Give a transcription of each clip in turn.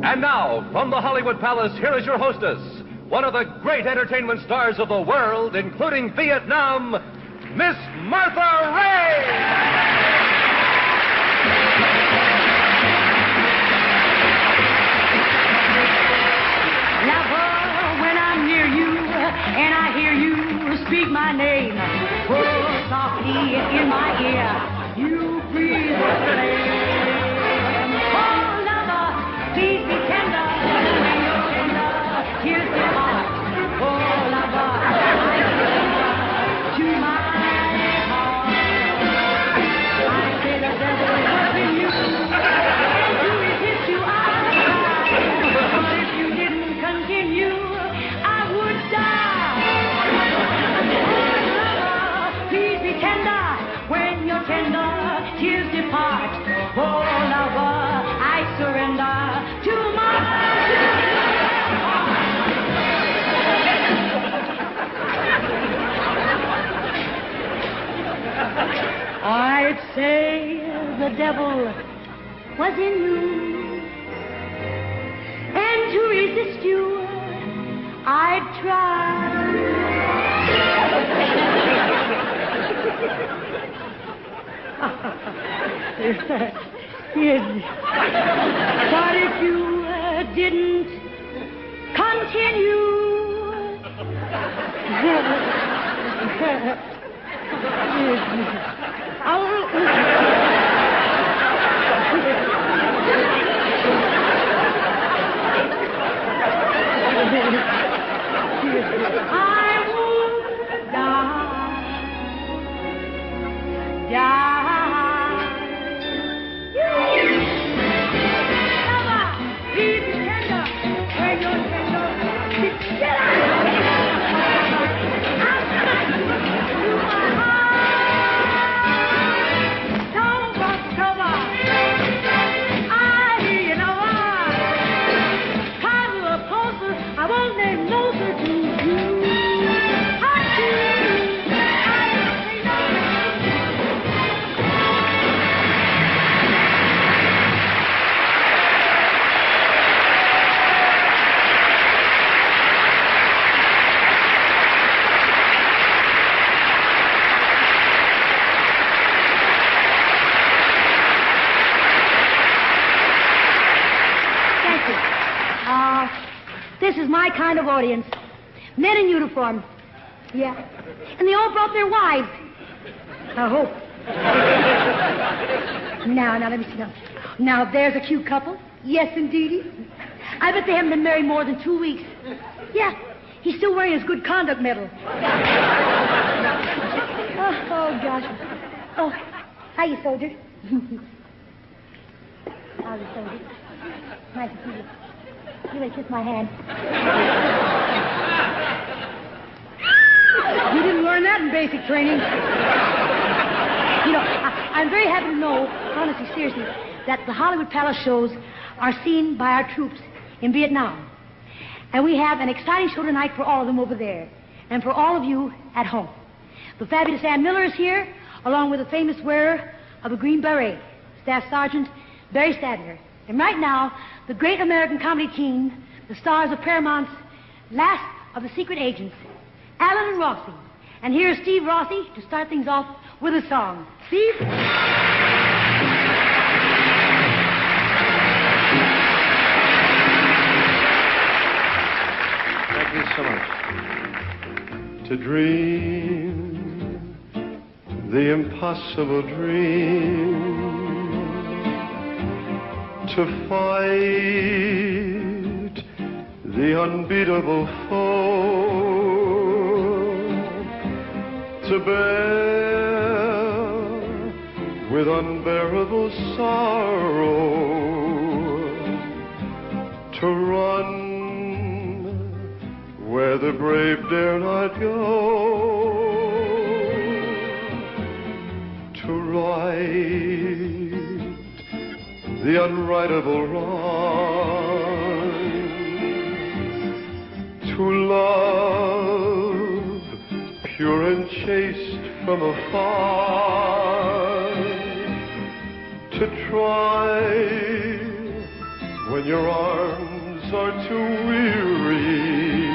And now, from the Hollywood Palace, here is your hostess, one of the great entertainment stars of the world, including Vietnam, Miss Martha Raye! And I hear you speak my name. Oh, softly in my ear, you breathe the flame. Oh, lover, please be tender. When you're tender, here's the heart. Oh, lover, I surrender to my heart. I say the devil is working you, and to resist you I try. But if you didn't continue, I would die. Tender, tears depart. Oh, lover, I surrender to my I'd say the devil was in you, and to resist you, I'd try. Yes. But if you didn't continue, I won't die. This is my kind of audience. Men in uniform. Yeah. And they all brought their wives. I hope. Now, let me see. Now, there's a cute couple. Yes, indeedy. I bet they haven't been married more than 2 weeks. Yeah. He's still wearing his good conduct medal. Oh, gosh. Oh, hiya, soldier. Howdy, soldier. Nice to see you. You may kiss my hand. You didn't learn that in basic training. You know, I'm very happy to know, honestly, seriously, that the Hollywood Palace shows are seen by our troops in Vietnam. And we have an exciting show tonight for all of them over there, and for all of you at home. The fabulous Ann Miller is here, along with the famous wearer of a green beret, Staff Sergeant Barry Sadler. And right now, the great American comedy team, the stars of Paramount's Last of the Secret Agents, Alan and Rossi. And here's Steve Rossi to start things off with a song. Steve? Thank you so much. To dream the impossible dream, to fight the unbeatable foe, to bear with unbearable sorrow, to run where the brave dare not go, to ride the unwritable rhyme, to love pure and chaste from afar, to try when your arms are too weary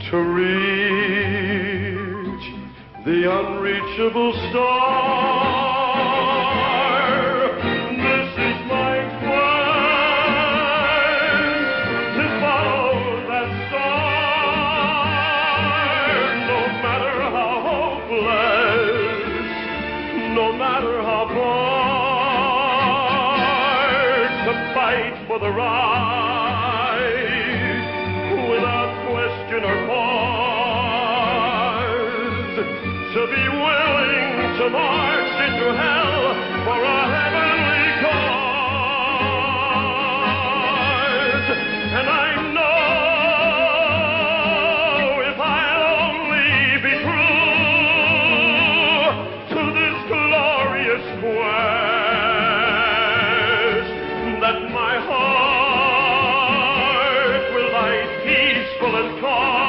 to reach the unreachable star. This is my quest to follow that star, no matter how hopeless, no matter how far, to fight for the right without question or pause, to be willing to march into hell for a heavenly cause. And I know if I'll only be true to this glorious quest, that my heart will lie peaceful and calm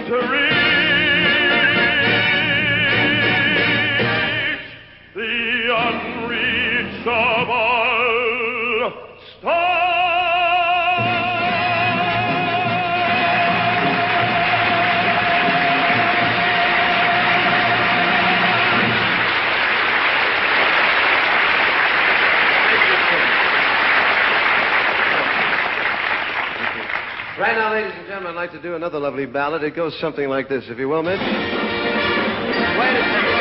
to reach the unreachable star. Right now, ladies and gentlemen, I'd like to do another lovely ballad. It goes something like this, if you will, Mitch. Wait a second.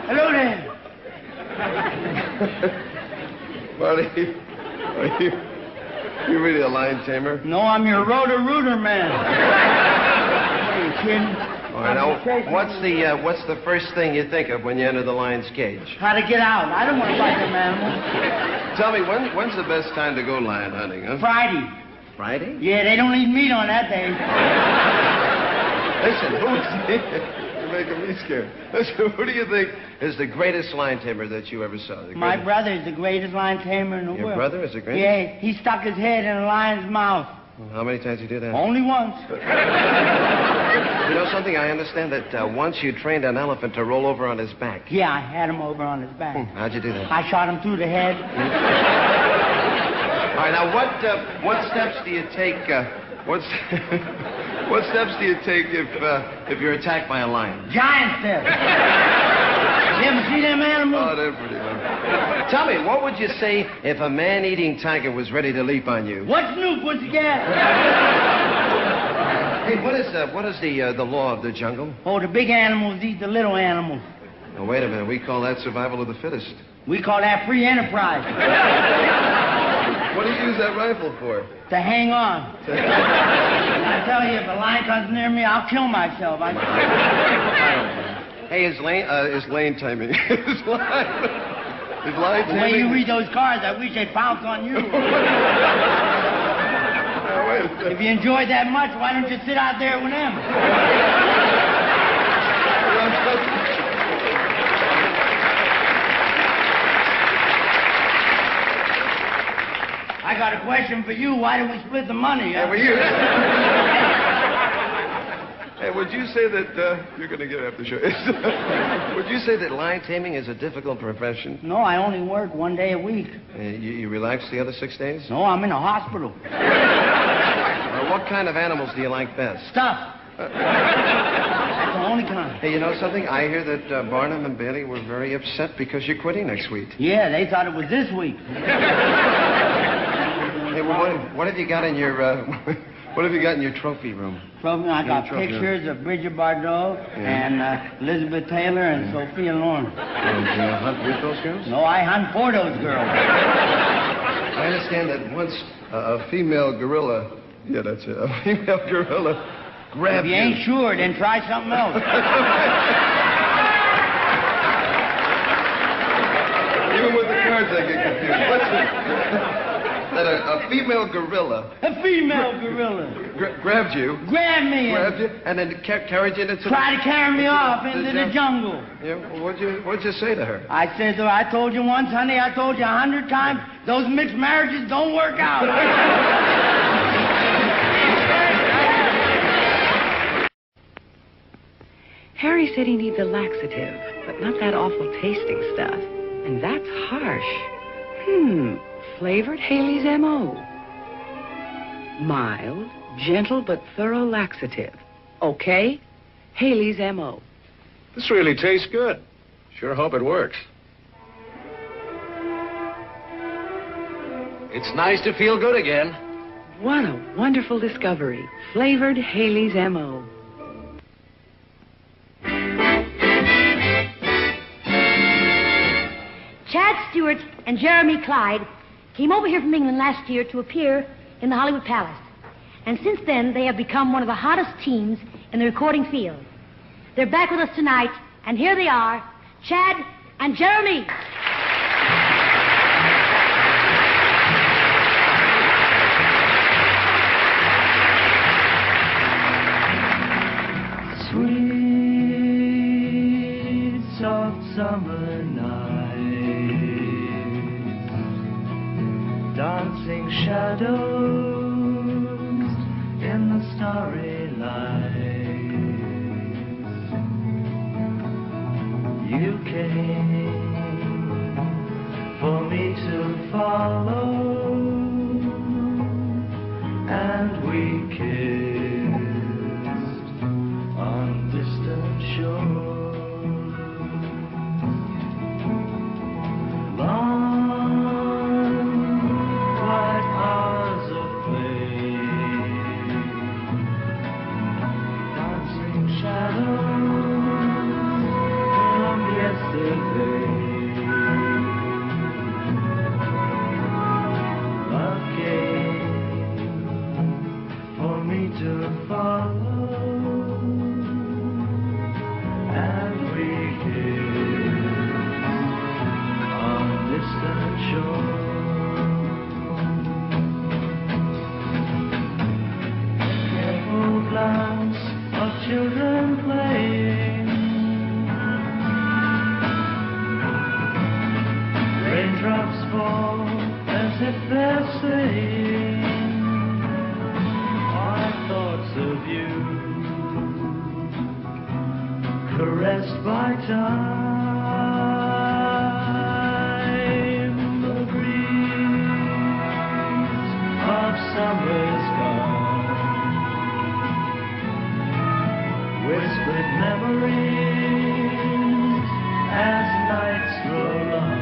Hello there. Marty, are you really a lion tamer? No, I'm your rotor-rooter man. Are you kidding? All right, now, what's the first thing you think of when you enter the lion's cage? How to get out. I don't want to fight them animals. Tell me, when's the best time to go lion hunting, huh? Friday. Friday? Yeah, they don't eat meat on that day. Listen, you're making me scared. Listen, who do you think is the greatest lion tamer that you ever saw? My brother is the greatest lion tamer in the world. Your brother is the greatest? Yeah, he stuck his head in a lion's mouth. Well, how many times did you do that? Only once. You know something? I understand that once you trained an elephant to roll over on his back. Yeah, I had him over on his back. How'd you do that? I shot him through the head. All right, now what steps do you take? What steps do you take if you're attacked by a lion? Giant steps. You ever see them animals? Oh, they're pretty good. Tell me, what would you say if a man-eating tiger was ready to leap on you? What's new, pussycat? Hey, what is the law of the jungle? Oh, the big animals eat the little animals. Oh, wait a minute. We call that survival of the fittest. We call that free enterprise. What do you use that rifle for? To hang on. I tell you, if a lion comes near me, I'll kill myself. Hey, is lane timing? Is line The way you read those cards, I wish they'd pounce on you. If you enjoyed that much, why don't you sit out there with them? I got a question for you. Why did we split the money? Yeah, Hey, would you say that, you're going to get after the show. Would you say that lion taming is a difficult profession? No, I only work 1 day a week. You relax the other 6 days? No, I'm in a hospital. What kind of animals do you like best? Stuff. That's the only kind. Hey, you know something? I hear that Barnum and Bailey were very upset because you're quitting next week. Yeah, they thought it was this week. Hey, well, what have you got in your, what have you got in your trophy room? I got pictures of Bridget Bardot and Elizabeth Taylor and Sophia Loren. And do you hunt with those girls? No, I hunt for those girls. I understand that once a female gorilla, yeah, that's it, a female gorilla grabbed If you ain't sure, then try something else. Even with the cards, I get confused. Listen, that a female gorilla... A female gorilla. Grabbed you. Grabbed me. Grabbed you, and then carried you into... Tried to carry me off into the jungle. Yeah, what'd you say to her? I said, I told you once, honey, I told you 100 times, those mixed marriages don't work out. Harry said he needs a laxative, but not that awful tasting stuff. And that's harsh. Flavored Haley's M.O. Mild, gentle, but thorough laxative. Okay? Haley's M.O. This really tastes good. Sure hope it works. It's nice to feel good again. What a wonderful discovery. Flavored Haley's M.O. Chad Stewart and Jeremy Clyde came over here from England last year to appear in the Hollywood Palace. And since then, they have become one of the hottest teams in the recording field. They're back with us tonight, and here they are, Chad and Jeremy. Sweet, soft summer night, dancing shadows in the starry light. You came for me to follow, and we kissed on distant shores. Long white hours of play, dancing shadows from yesterday. Love came for me to follow, and we kissed on distant shore. Careful glance of children playing, raindrops fall as if they're saying, our thoughts of you, caressed by time. The breeze of summer's gone, whispered memories as nights roll on.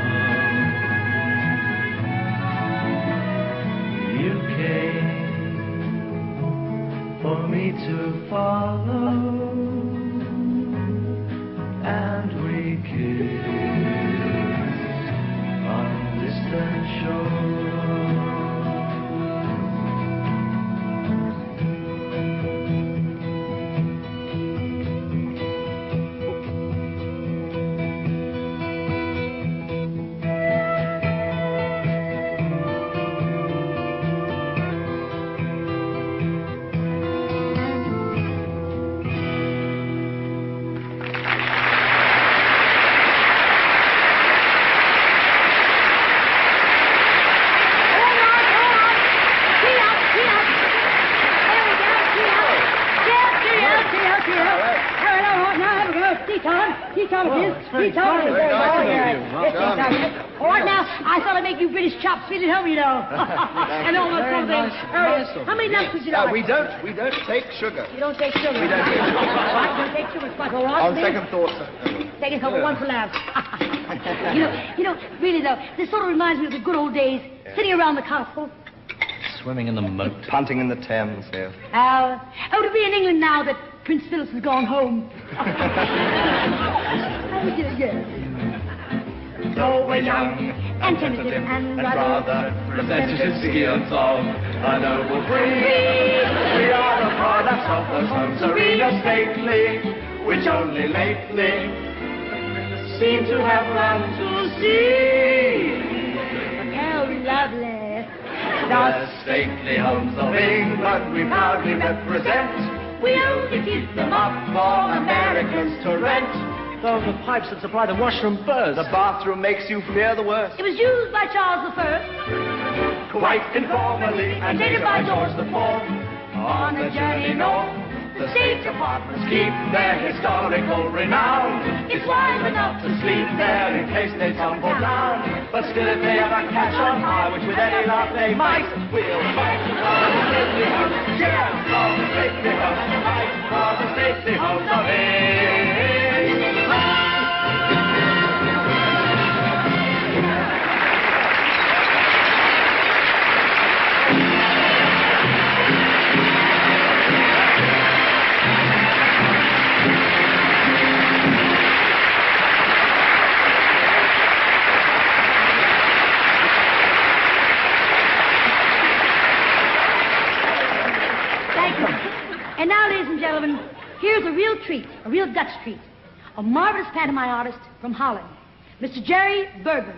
You came for me to follow, and we kissed on distant shore. All right, now, I thought I'd make you British chops fit at home, you know. And all those sort of things. How many nuts would you like? We don't take sugar. You don't take sugar? We don't take sugar. Right, you don't take sugar. It's quite all right. On second thought, sir. Second thought, one for laughs. you know, really, though, this sort of reminds me of the good old days, sitting around the castle. Swimming in the moat. Punting in the Thames, yeah. To be in England now that Prince Philip has gone home. Though we're young and tentative and rather representative scions of a noble breed, we are the products of those homes serene and stately, which only lately seem to have run to sea. How lovely. The stately homes of England we proudly represent. We only keep them up for Americans to rent. Those are the pipes that supply the washroom first. The bathroom makes you fear the worst. It was used by Charles I. Quite informally and later by George IV. On a journey north, The state departments keep their historical renown. It's wise enough to sleep there in case they tumble down. But still, if they ever catch on fire, which with any luck they might, we'll fight for the safety hose. Cheer for the safety hose. Fight for the safety hose of it. And now, ladies and gentlemen, here's a real treat, a real Dutch treat. A marvelous pantomime artist from Holland, Mr. Jerry Bergman.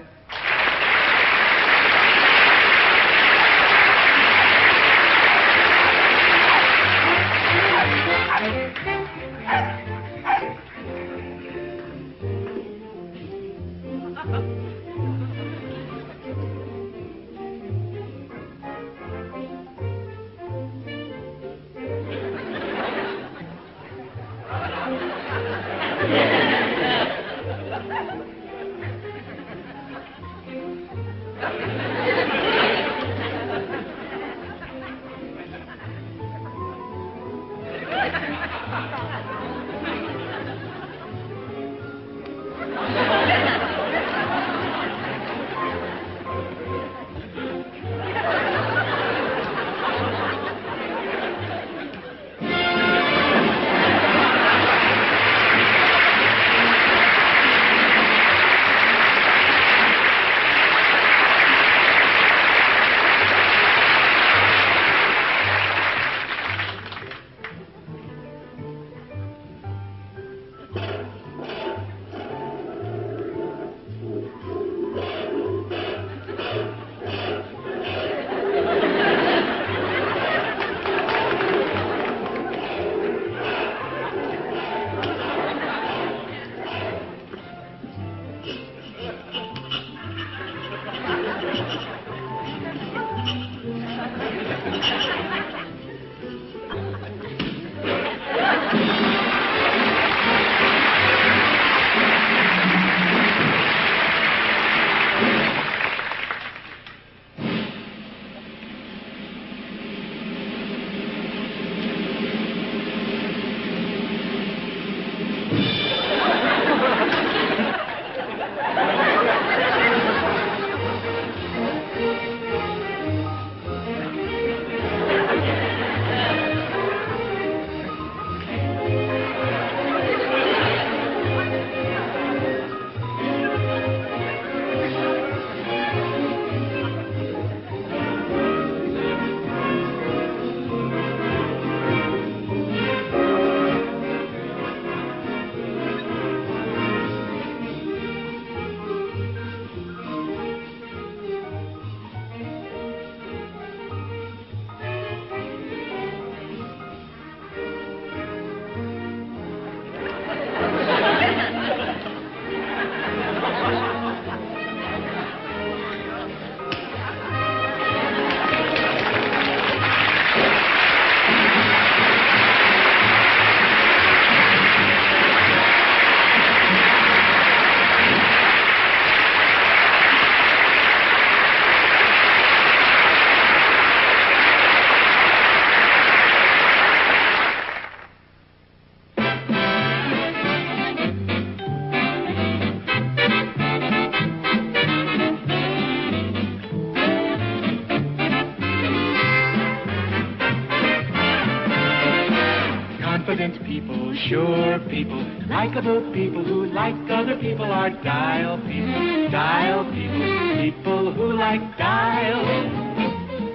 Confident people, sure people, likable people who like other people are dial people, people who like dial.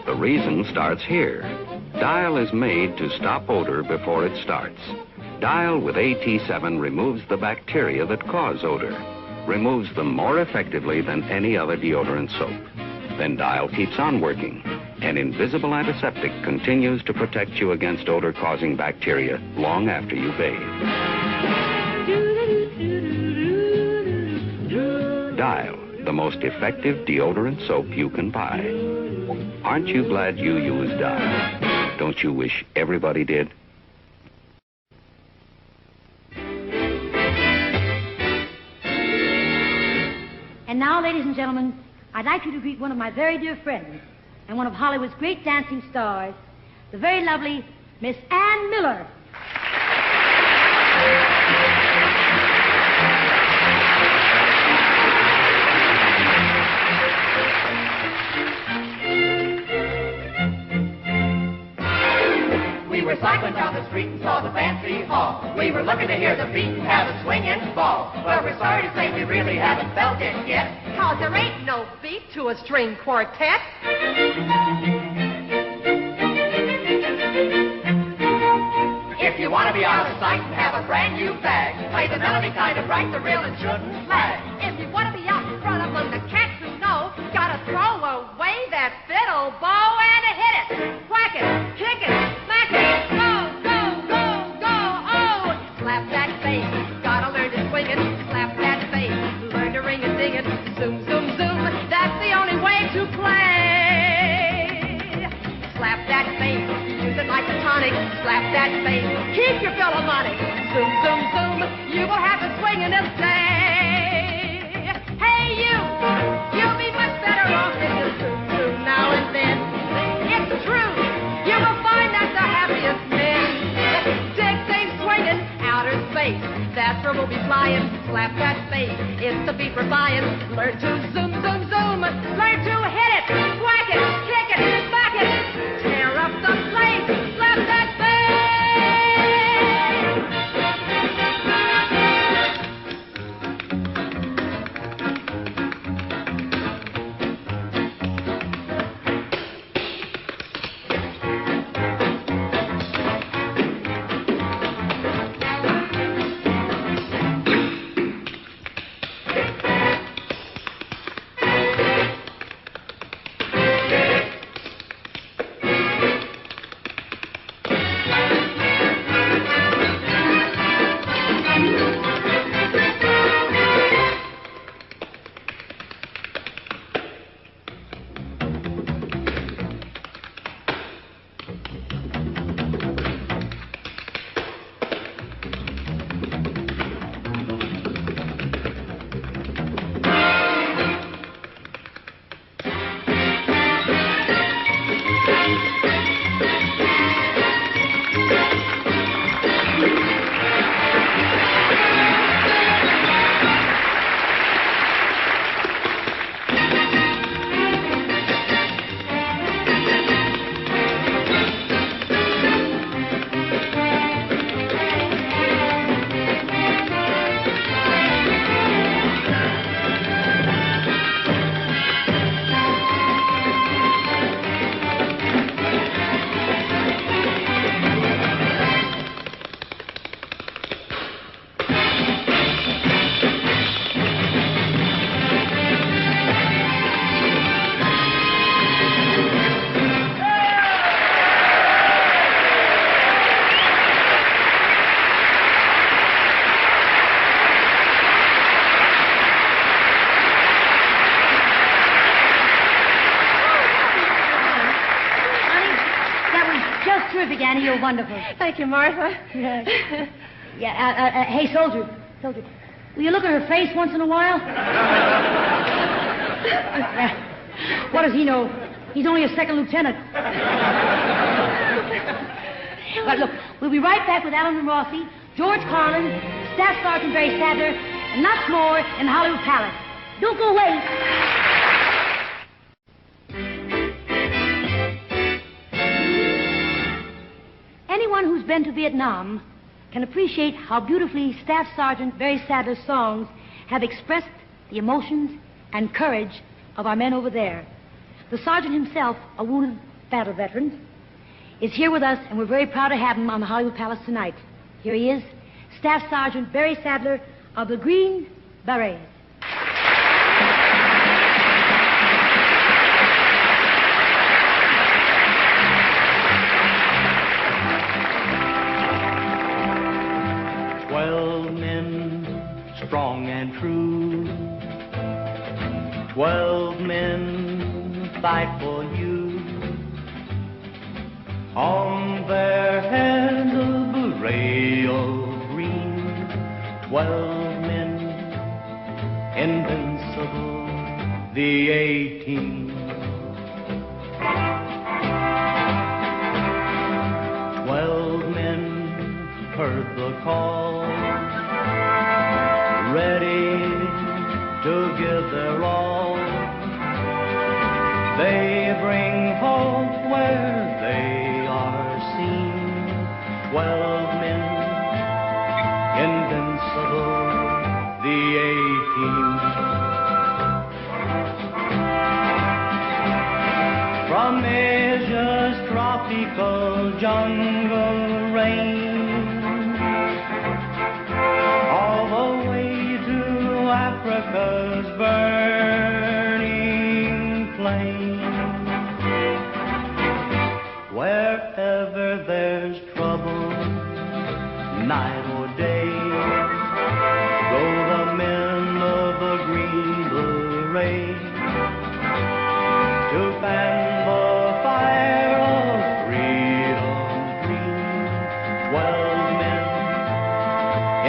The reason starts here. Dial is made to stop odor before it starts. Dial with AT7 removes the bacteria that cause odor, removes them more effectively than any other deodorant soap. Then Dial keeps on working. An invisible antiseptic continues to protect you against odor-causing bacteria long after you bathe. Dial, the most effective deodorant soap you can buy. Aren't you glad you use Dial? Don't you wish everybody did? And now, ladies and gentlemen, I'd like you to greet one of my very dear friends and one of Hollywood's great dancing stars, the very lovely Miss Ann Miller. We were cycling down the street and saw the fancy hall. We were looking to hear the beat and have a swinging ball. Well, we're sorry to say we really haven't felt it yet. 'Cause there ain't no beat to a string quartet. If you want to be out of sight and have a brand new bag, play the melody kind of right, the real and shouldn't lag. If you want to be out in front among the cats who know, gotta throw away that fiddle bow and hit it. Whack it, kick it, smack it, go, go, go, go, oh! Slap that bass, gotta learn to swing it. Slap that bass, learn to ring and ding it. Zoom, zoom, zoom, that's the only way to play. Slap that bass, use it like a tonic. Slap that bass, keep your philharmonic. Zoom, zoom, zoom, you will have a swinging this day. Hey, you'll be much better off if you zoom, zoom now and then. It's true, you will find that the happiest men dig things swinging outer space. That's where we'll be flying. Slap that bass, it's the beat we're buying. Learn to zoom, zoom, zoom. Learn to hit it, whack it, kick it, smack it, tear up the place. Slap that bass. Terrific, Annie. You're wonderful. Thank you, Martha. Hey, soldier. Will you look at her face once in a while? What does he know? He's only a second lieutenant. But look, we'll be right back with Alan and Rossi, George Carlin, Staff Sergeant Barry Sadler, and lots more in the Hollywood Palace. Don't go away. Anyone who's been to Vietnam can appreciate how beautifully Staff Sergeant Barry Sadler's songs have expressed the emotions and courage of our men over there. The sergeant himself, a wounded battle veteran, is here with us, and we're very proud to have him on the Hollywood Palace tonight. Here he is, Staff Sergeant Barry Sadler of the Green Berets. 12 men, strong and true. 12 men fight for you. On their heads a beret of green. 12 men, invincible the 18. 12 men heard the call, ready to give their all. They bring hope where they are seen. 12 men, invincible, the 18. From Asia's tropical jungle range, all the way to Africa's burning plain. Wherever there's trouble, night or day, go the men of the Green Beret to fan the fire of freedom's dream. 12 men,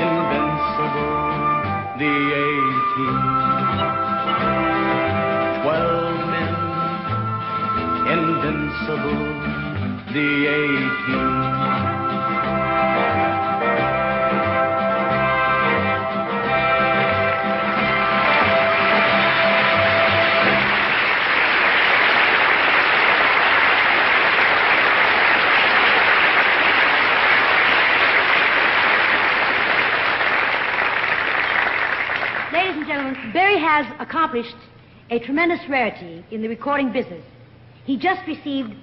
invincible, the 18. 12 men, invincible, the 18. Ladies and gentlemen, Barry has accomplished a tremendous rarity in the recording business. He just received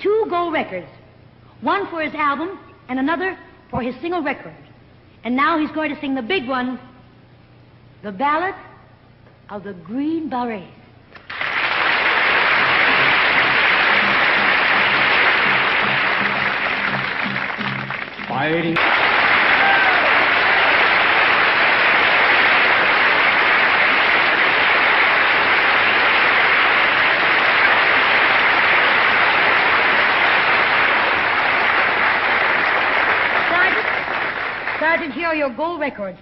2 gold records, one for his album and another for his single record. And now he's going to sing the big one, the Ballad of the Green Beret. Fighting. Sergeant, here are your gold records.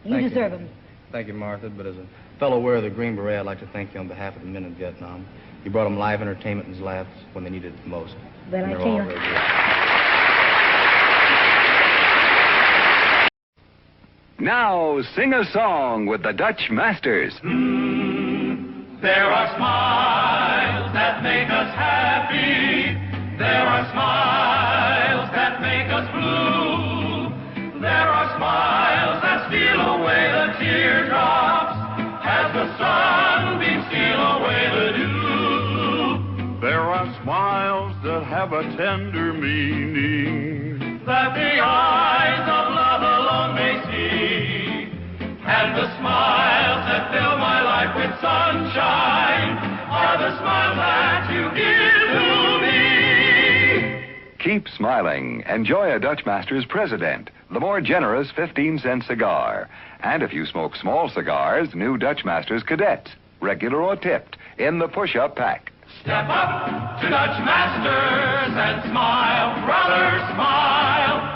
You deserve them. Thank you, Martha. But as a fellow wearer of the Green Beret, I'd like to thank you on behalf of the men in Vietnam. You brought them live entertainment and laughs when they needed it the most. Well, And I they're tell all you. very good. Now, sing a song with the Dutch Masters. There are smiles that make us happy. There are smiles that make us blue. There are smiles that steal away the teardrops as the sunbeams steal away the dew. There are smiles that have a tender meaning That the eyes of love alone may see. And the smiles that fill my life with sunshine are the smiles that you give to me. Keep smiling. Enjoy a Dutch Masters President, the more generous 15-cent cigar. And if you smoke small cigars, new Dutch Masters Cadets, regular or tipped, in the push-up pack. Step up to Dutch Masters and smile, brother, smile.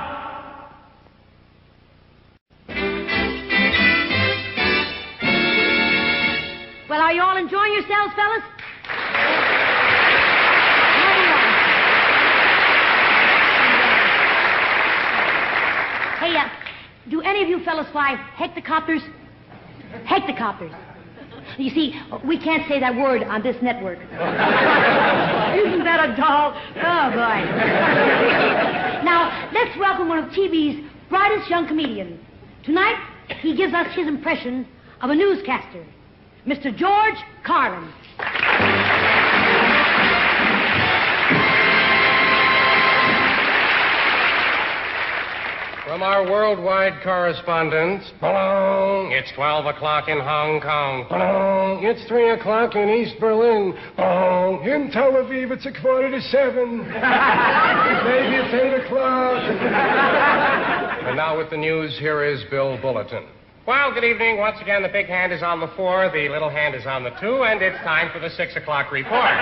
Well, are you all enjoying yourselves, fellas? Hey, do any of you fellas fly hectocopters? Hectocopters. You see, we can't say that word on this network. Isn't that a doll? Oh, boy. Now, let's welcome one of TV's brightest young comedians. Tonight, he gives us his impression of a newscaster, Mr. George Carlin. From our worldwide correspondents, it's 12 o'clock in Hong Kong. It's 3 o'clock in East Berlin. In Tel Aviv, it's 6:45. Maybe it's 8 o'clock. And now with the news, here is Bill Bulletin. Well, good evening. Once again, the big hand is on the 4, the little hand is on the 2, and it's time for the 6 o'clock report.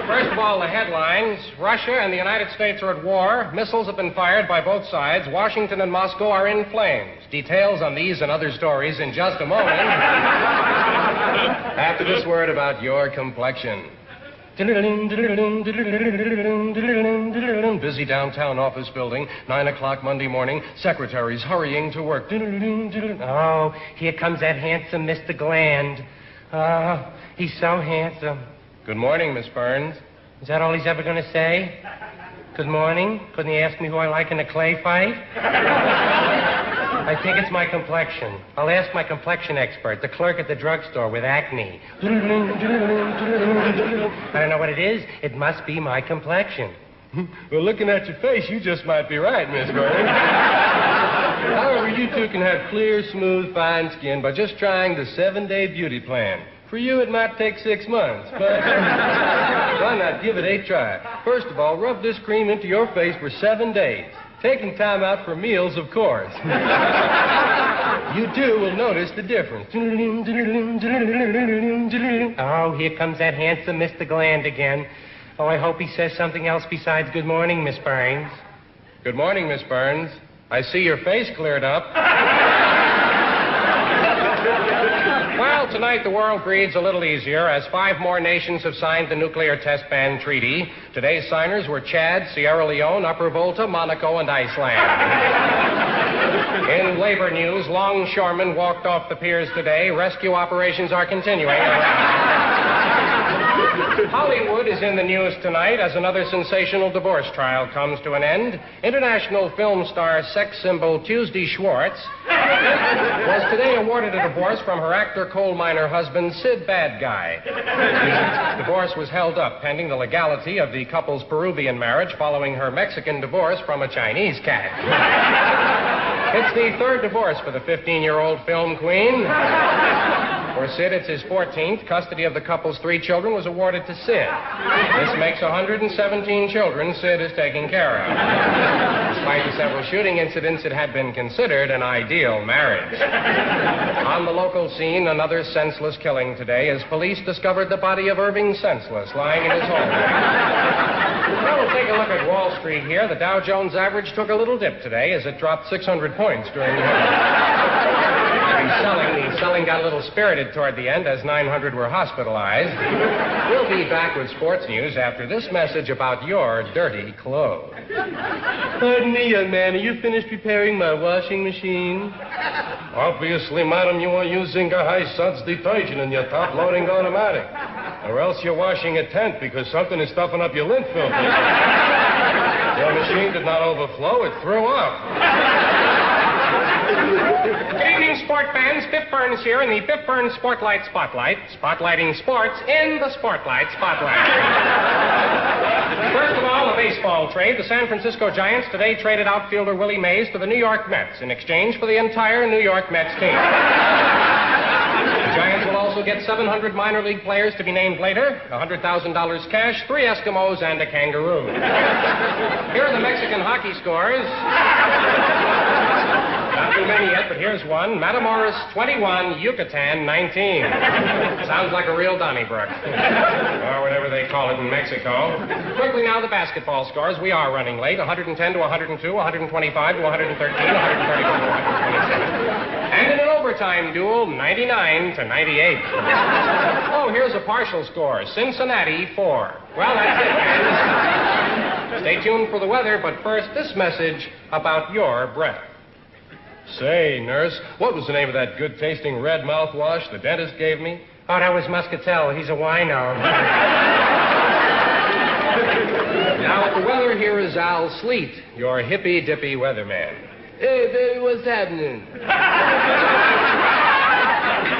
First of all the headlines. Russia and the United States are at war. Missiles have been fired by both sides. Washington and Moscow are in flames. Details on these and other stories in just a moment. After this word about your complexion. Busy downtown office building, 9 o'clock Monday morning, secretaries hurrying to work. Oh, here comes that handsome Mr. Gland. Oh, he's so handsome. Good morning, Miss Burns. Is that all he's ever going to say? Good morning. Couldn't he ask me who I like in a clay fight? I think it's my complexion. I'll ask my complexion expert, the clerk at the drugstore with acne. I don't know what it is. It must be my complexion. Well, looking at your face, you just might be right, Miss Burns. However, you two can have clear, smooth, fine skin by just trying the 7-day beauty plan. For you, it might take 6 months, but why not give it a try? First of all, rub this cream into your face for 7 days. Taking time out for meals, of course. You, too, will notice the difference. Oh, here comes that handsome Mr. Gland again. Oh, I hope he says something else besides good morning, Miss Burns. Good morning, Miss Burns. I see your face cleared up. Well, tonight the world breathes a little easier as 5 more nations have signed the Nuclear Test Ban Treaty. Today's signers were Chad, Sierra Leone, Upper Volta, Monaco, and Iceland. In labor news, longshoremen walked off the piers today. Rescue operations are continuing. Hollywood is in the news tonight as another sensational divorce trial comes to an end. International film star sex symbol Tuesday Schwartz was today awarded a divorce from her actor coal miner husband Sid Bad Guy. Divorce was held up pending the legality of the couple's Peruvian marriage following her Mexican divorce from a Chinese cat. It's the 3rd divorce for the 15-year-old film queen. For Sid, it's his 14th. Custody of the couple's 3 children was awarded to Sid. This makes 117 children Sid is taking care of. Despite the several shooting incidents, it had been considered an ideal marriage. On the local scene, another senseless killing today as police discovered the body of Irving Senseless lying in his home. Well, we'll take a look at Wall Street here. The Dow Jones average took a little dip today as it dropped 600 points during the morning. The selling got a little spirited toward the end as 900 were hospitalized. We'll be back with sports news after this message about your dirty clothes. Pardon me, young man. Are you finished preparing my washing machine? Obviously, madam, you are using a high suds detergent in your top-loading automatic. Or else you're washing a tent because something is stuffing up your lint filter. Your machine did not overflow. It threw up. Good evening, sport fans. Biff Burns here in the Biff Burns Sportlight Spotlight, spotlighting sports in the Sportlight Spotlight. First of all, the baseball trade. The San Francisco Giants today traded outfielder Willie Mays to the New York Mets in exchange for the entire New York Mets team. The Giants will also get 700 minor league players to be named later, $100,000 cash, 3 Eskimos, and a kangaroo. Here are the Mexican hockey scores. Not too many yet, but here's one. Matamoros 21, Yucatan 19. Sounds like a real Donnybrook. Or whatever they call it in Mexico. Quickly now, the basketball scores. We are running late. 110 to 102, 125 to 113, 134 to 127. And in an overtime duel, 99 to 98. Oh, here's a partial score. Cincinnati 4. Well, that's it, fans. Stay tuned for the weather, but first, this message about your breath. Say, nurse, what was the name of that good-tasting red mouthwash the dentist gave me? Oh, that was Muscatel. He's a wino. Now, the weather here is Al Sleet, your hippy-dippy weatherman. Hey, baby, what's happening?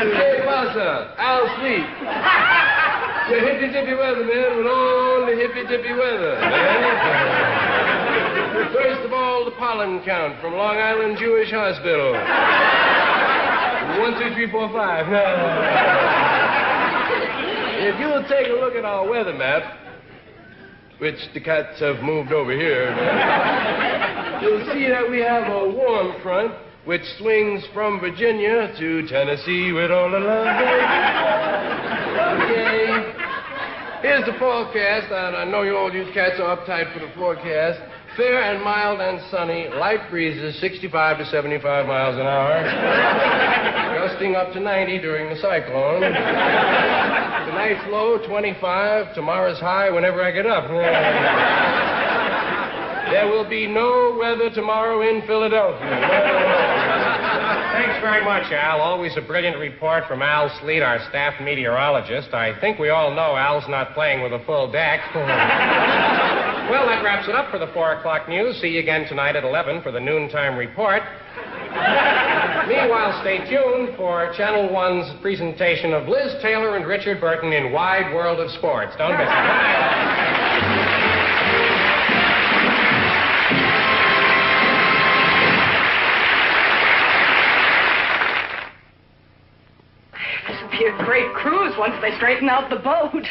Hey, pasa, Al Sleet. The hippy-dippy weatherman with all the hippy-dippy weather. First of all, the pollen count from Long Island Jewish Hospital. 1, 2, 3, 4, 5. If you'll take a look at our weather map, which the cats have moved over here, you'll see that we have a warm front which swings from Virginia to Tennessee with all the love. Okay. Here's the forecast, and I know you all you cats are uptight for the forecast. Fair and mild and sunny, light breezes 65 to 75 miles an hour. Gusting up to 90 during the cyclone. Tonight's low, 25. Tomorrow's high whenever I get up. There will be no weather tomorrow in Philadelphia. Thanks very much, Al. Always a brilliant report from Al Sleet, our staff meteorologist. I think we all know Al's not playing with a full deck. Well, that wraps it up for the 4 o'clock news. See you again tonight at 11 for the noontime report. Meanwhile, stay tuned for Channel 1's presentation of Liz Taylor and Richard Burton in Wide World of Sports. Don't miss it. Good night. Be a great cruise once they straighten out the boat.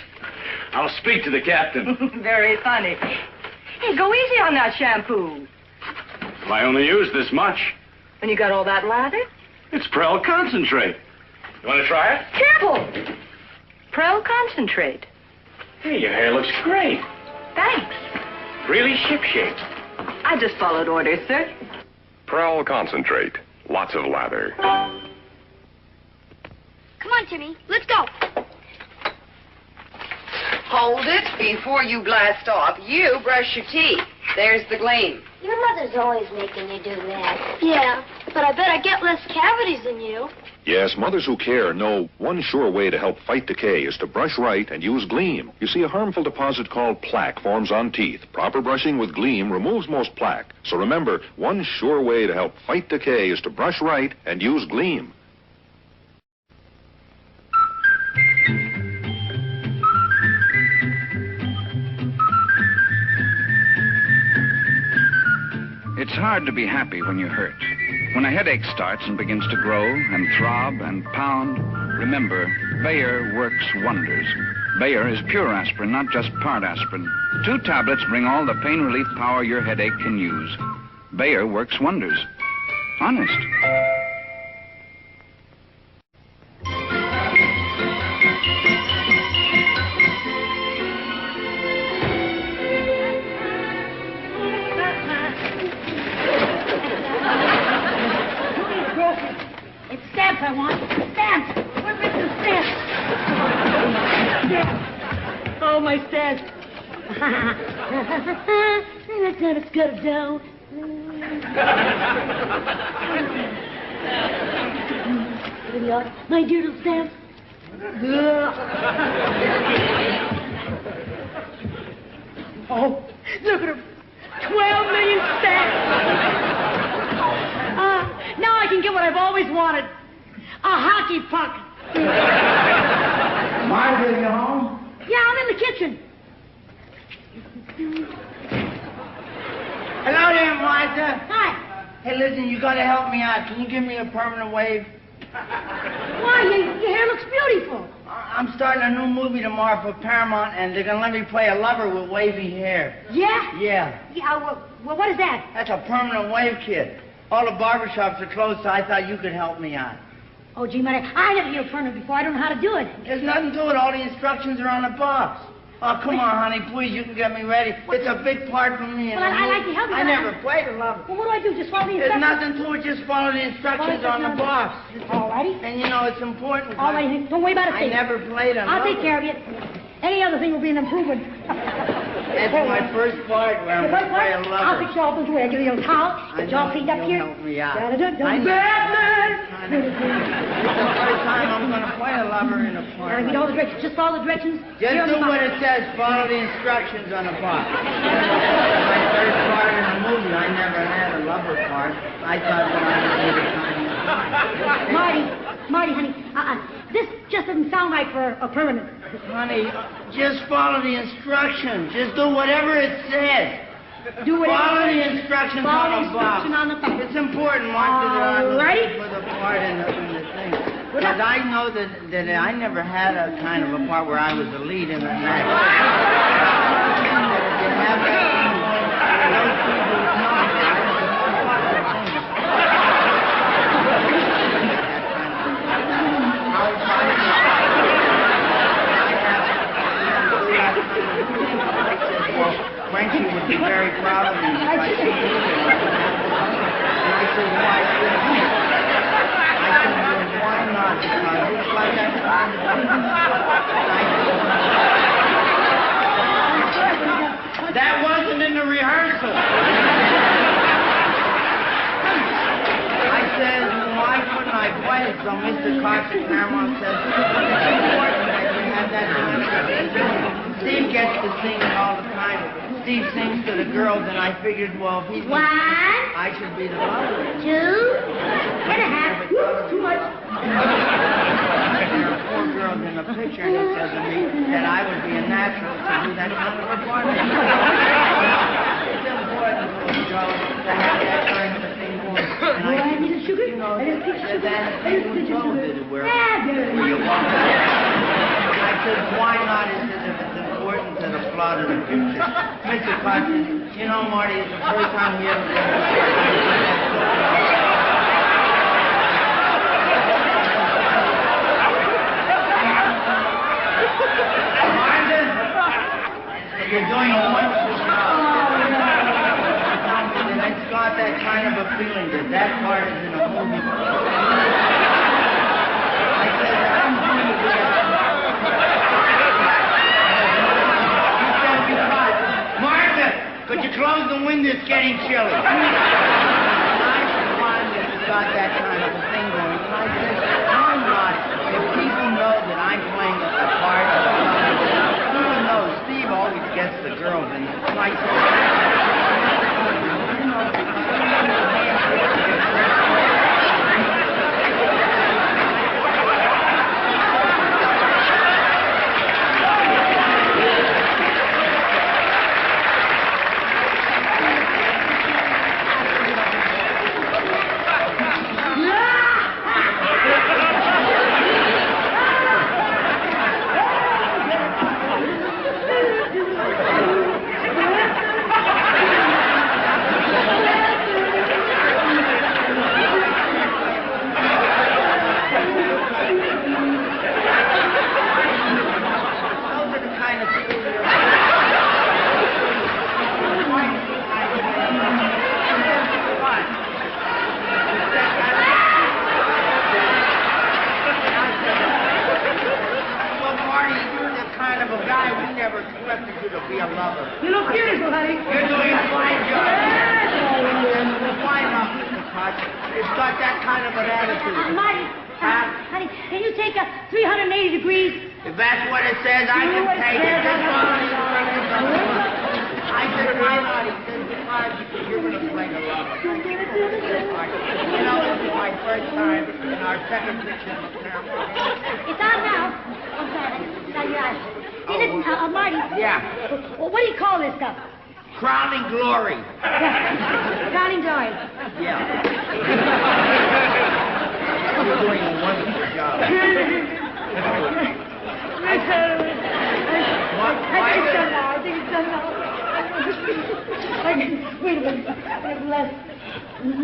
I'll speak to the captain. Very funny. Hey, go easy on that shampoo. I only use this much. And you got all that lather? It's Prel Concentrate. You want to try it? Careful! Prel Concentrate. Hey, your hair looks great. Thanks. Really shipshape. I just followed orders, sir. Prel Concentrate. Lots of lather. Come on, Timmy. Let's go. Hold it before you blast off. You brush your teeth. There's the gleam. Your mother's always making you do that. Yeah, but I bet I get less cavities than you. Yes, mothers who care know one sure way to help fight decay is to brush right and use Gleam. You see, a harmful deposit called plaque forms on teeth. Proper brushing with Gleam removes most plaque. So remember, one sure way to help fight decay is to brush right and use Gleam. It's hard to be happy when you're hurt. When a headache starts and begins to grow and throb and pound, remember, Bayer works wonders. Bayer is pure aspirin, not just part aspirin. 2 tablets bring all the pain relief power your headache can use. Bayer works wonders. Honest. It's stamps I want. Stamps. Where's Mr. Stamps? Stamps. Oh, my stamps. That's not as good as dough. My dear little stamps. Oh, look at them. 12 million stamps. Now I can get what I've always wanted. A hockey puck. Martha, are you home? Yeah, I'm in the kitchen. Hello there, Martha. Hi. Hey, listen, you gotta help me out. Can you give me a permanent wave? Why, your hair looks beautiful. I'm starting a new movie tomorrow for Paramount, and they're gonna let me play a lover with wavy hair. Yeah? Yeah. Yeah, well, what is that? That's a permanent wave kit. All the barbershops are closed, so I thought you could help me out. Oh, gee, man, I never heard permanent before. I don't know how to do it. There's nothing to it. All the instructions are on the box. Oh, come on, honey, please, you can get me ready. It's a big part for me. Well, I like to help you. I never played a lover. Well, what do I do? Just follow the There's instructions? nothing to it. Just follow the instructions on the box. All righty. And, you know, it's important. All right, don't worry about a thing. I never played a I'll lover. take care of you. Any other thing will be an improvement. That's my first part where I'm going to play a lover. I'll fix you all those way. I'll give you a towel. Get you all cleaned up here. Help me out. Batman! It's the first time I'm going to play a lover in a part. Read all the directions. Just follow the directions. Just Here on do the box. what it says. Follow the instructions on the box. My first part in a movie, I never had a lover part. I thought that I would be the kind Marty, honey, this just doesn't sound right for a permanent. Honey, just follow the instructions. Just do whatever it says. Do whatever. Follow the instructions on the box. It's important, Martha, that I'm looking for the part in the thing. Because I know that I never had a kind of a part where I was the lead in the next. Well, Frenchie would be very proud of me if I see you. And I said, why shouldn't he? I said, well, why not? Because it's like that. That wasn't in the rehearsal. I said, why couldn't I play it? So Mr. Cox at Paramount says, it's important that you have that kind. Steve gets to sing it all the time. Steve sings to the girls, and I figured, well, if he's... One. I should be the mother. 2 and a half. Too much. There are 4 girls in the picture, and it says to me that I would be a natural to do that kind of performance. It's important for a girl to have that kind of thing going. And I need a sugar. You know, that thing was told that where you walk out. I said, why not? He said, if it's important to the plot of the picture. Mr. Cox said, you know, Marty, it's the first time we ever... You're doing a wonderful job. And it's got that kind of a feeling that part is in a movie. I said, I'm going to be Martha, could you close the window? It's getting chilly. And I find that it's got that kind of a thing going. And I said, why not? If people know that I'm playing a part of a even though Steve always gets the girls, and like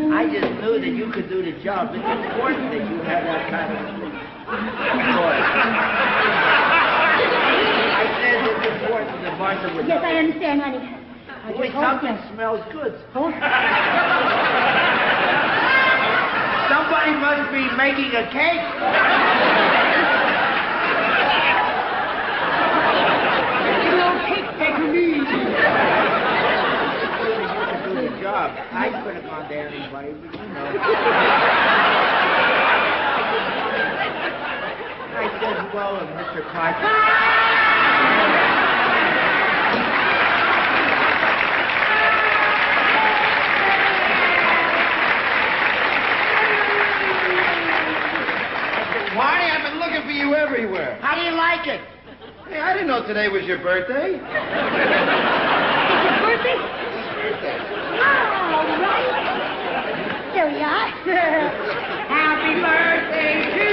I just knew that you could do the job. It's important that you have that kind of voice. I said it's important that Martha would... Yes, I understand, honey. Boy, something smells good. Somebody must be making a cake. Job. I could have gone to anybody, but you know. I said, well, Mr. Clark. Marty, I've been looking for you everywhere. How do you like it? Hey, I didn't know today was your birthday. It's your birthday? All right. There we are. Happy birthday to you.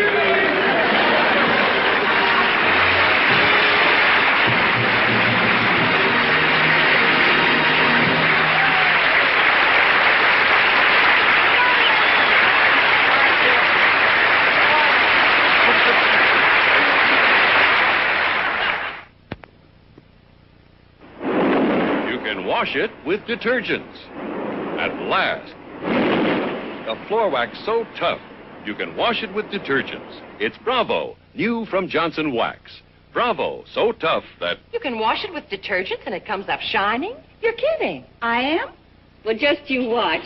can wash it with detergents. At last, a floor wax so tough, you can wash it with detergents. It's Bravo, new from Johnson Wax. Bravo, so tough that... You can wash it with detergent and it comes up shining? You're kidding. I am? Well, just you watch.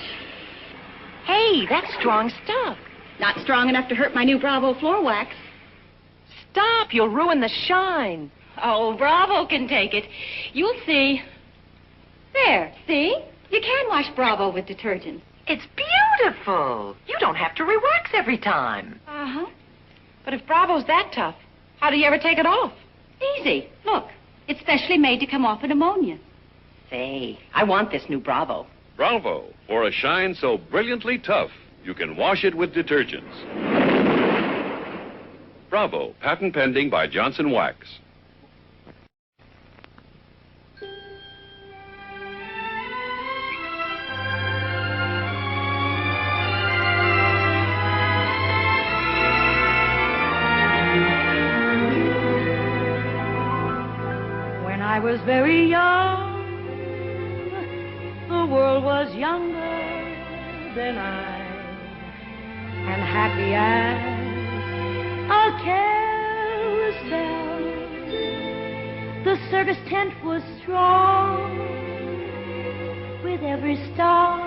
Hey, that's strong stuff. Not strong enough to hurt my new Bravo floor wax. Stop, you'll ruin the shine. Oh, Bravo can take it. You'll see. There, see? You can wash Bravo with detergent. It's beautiful. You don't have to re-wax every time. Uh-huh. But if Bravo's that tough, how do you ever take it off? Easy. Look, it's specially made to come off at ammonia. Say, I want this new Bravo. Bravo, for a shine so brilliantly tough, you can wash it with detergents. Bravo, patent pending by Johnson Wax. When I was very young, the world was younger than I, and happy as a carousel. The circus tent was strong, with every star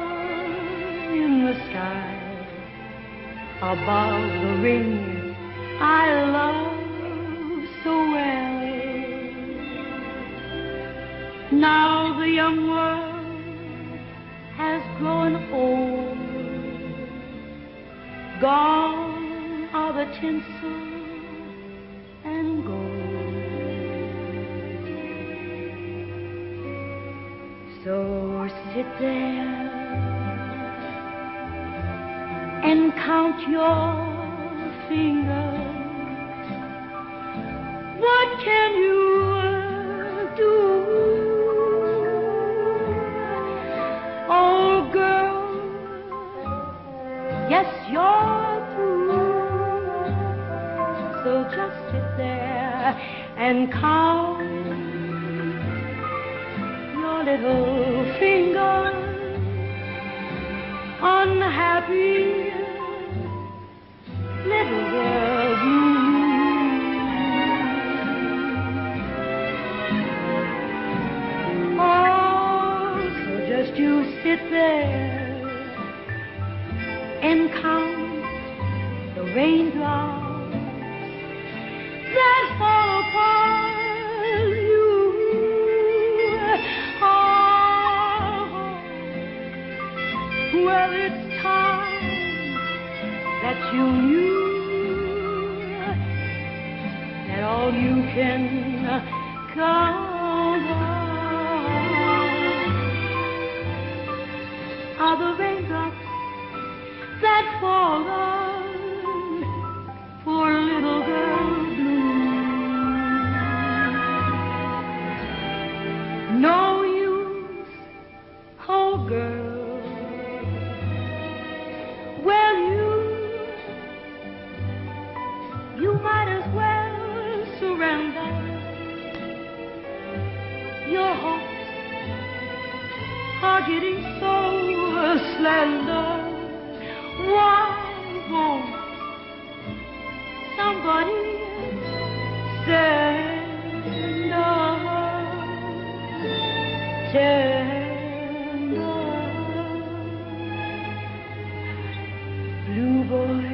in the sky. Above the ring I love so well. Now the young world has grown old. Gone are the tinsel and gold. So sit there and count your fingers. What can you do? Oh, girl, yes, you're through. So just sit there and count your little fingers. Unhappy little girl blue. Oh, so just you sit there and count the raindrops that fall upon you. Oh, well, it's time that you knew that all you can count on are the raindrops that fall on poor little girl blue. No use, oh girl. Well, you might as well surrender your hopes are getting so slender. Why won't somebody tender blue boy,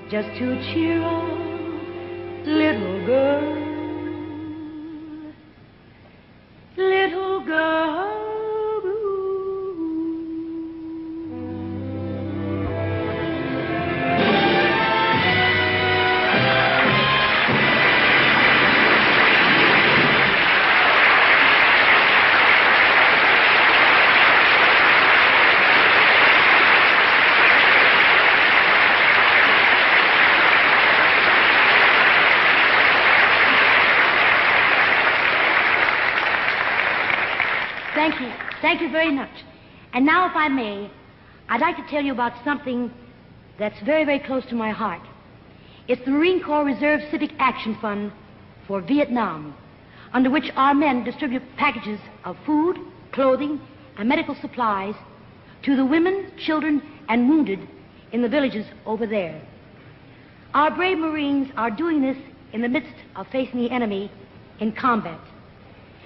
just to cheer up little girl, little girl. Thank you. Thank you very much. And now, if I may, I'd like to tell you about something that's very, very close to my heart. It's the Marine Corps Reserve Civic Action Fund for Vietnam. under which our men distribute packages of food, clothing, and medical supplies to the women, children, and wounded in the villages over there. Our brave Marines are doing this in the midst of facing the enemy in combat.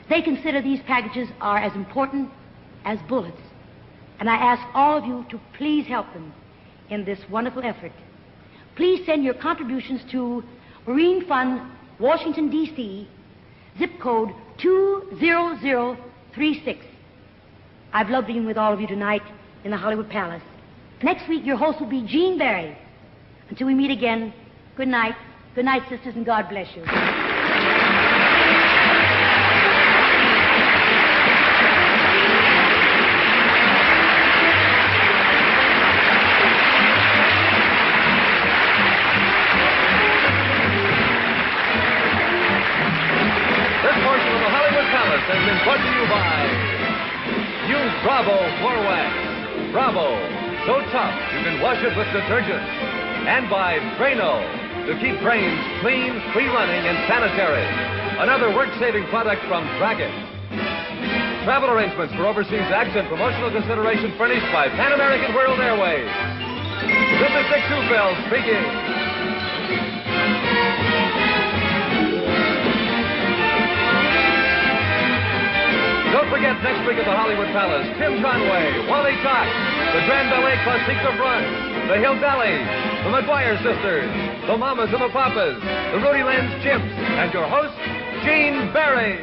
They consider these packages are as important as bullets, and I ask all of you to please help them in this wonderful effort. Please send your contributions to Marine Fund, Washington, D.C., zip code 20036. I've loved being with all of you tonight in the Hollywood Palace. Next week, your host will be Gene Barry. Until we meet again, good night. Good night, sisters, and God bless you. Has been brought to you by new Bravo Floor Wax. Bravo, so tough you can wash it with detergent. And by Drano, to keep drains clean, free-running, and sanitary. Another work-saving product from Dragon. Travel arrangements for overseas acts and promotional consideration furnished by Pan American World Airways. This is Dick Tufeld speaking. Don't forget, next week at the Hollywood Palace, Tim Conway, Wally Cox, the Grand Ballet Classique de France, the Hillbillies, the McGuire Sisters, the Mamas and the Papas, the Rudy Lands Chimps, and your host, Gene Barry.